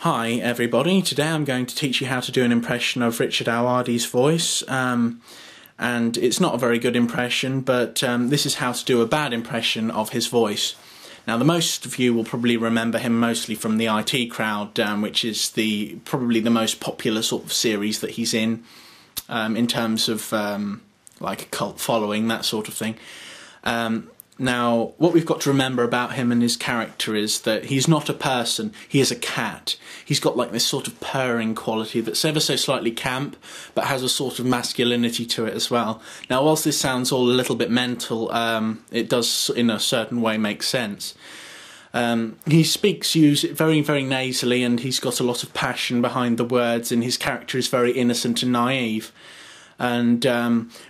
Hi everybody, today I'm going to teach you how to do an impression of Richard Aoyade's voice, and it's not a very good impression, but this is how to do a bad impression of his voice. Now, the most of you will probably remember him mostly from the IT Crowd, which is probably the most popular sort of series that he's in terms of like a cult following, that sort of thing. Now, what we've got to remember about him and his character is that he's not a person, he is a cat. He's got like this sort of purring quality that's ever so slightly camp, but has a sort of masculinity to it as well. Now, whilst this sounds all a little bit mental, it does in a certain way make sense. He speaks very, very nasally, and he's got a lot of passion behind the words, and his character is very innocent and naive. And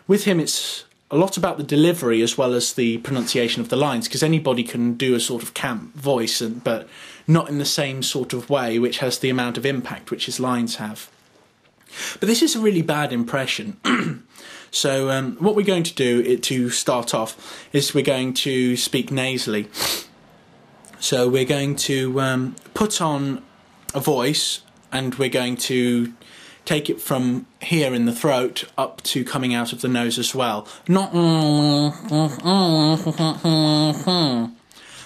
with him it's a lot about the delivery as well as the pronunciation of the lines, because anybody can do a sort of camp voice, but not in the same sort of way which has the amount of impact which his lines have. But this is a really bad impression. So what we're going to do to start off is we're going to speak nasally. So we're going to put on a voice, and we're going to take it from here in the throat up to coming out of the nose as well. Not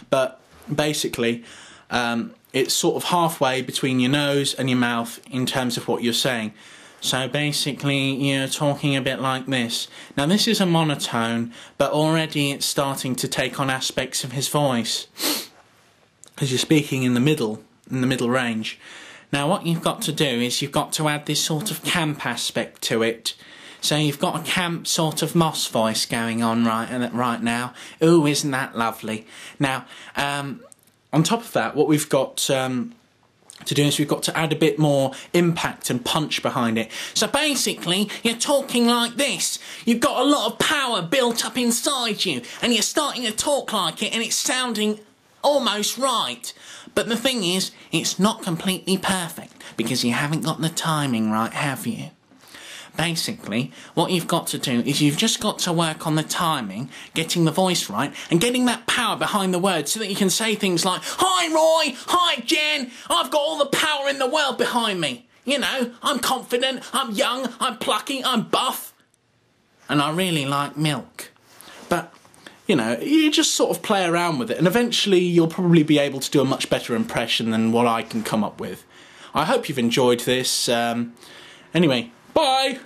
but basically it's sort of halfway between your nose and your mouth in terms of what you're saying. So basically you're talking a bit like this. Now this is a monotone, but already it's starting to take on aspects of his voice, because you're speaking in the middle range. Now what you've got to do is you've got to add this sort of camp aspect to it. So you've got a camp sort of Moss voice going on right now. Ooh, isn't that lovely? Now, on top of that, what we've got to do is we've got to add a bit more impact and punch behind it. So basically, you're talking like this. You've got a lot of power built up inside you, and you're starting to talk like it, and it's sounding almost right. But the thing is, it's not completely perfect, because you haven't got the timing right, have you? Basically, what you've got to do is you've just got to work on the timing, getting the voice right, and getting that power behind the words so that you can say things like, "Hi Roy, hi Jen, I've got all the power in the world behind me. You know, I'm confident, I'm young, I'm plucky, I'm buff, and I really like milk." But you know, you just sort of play around with it, and eventually you'll probably be able to do a much better impression than what I can come up with. I hope you've enjoyed this. Anyway, bye!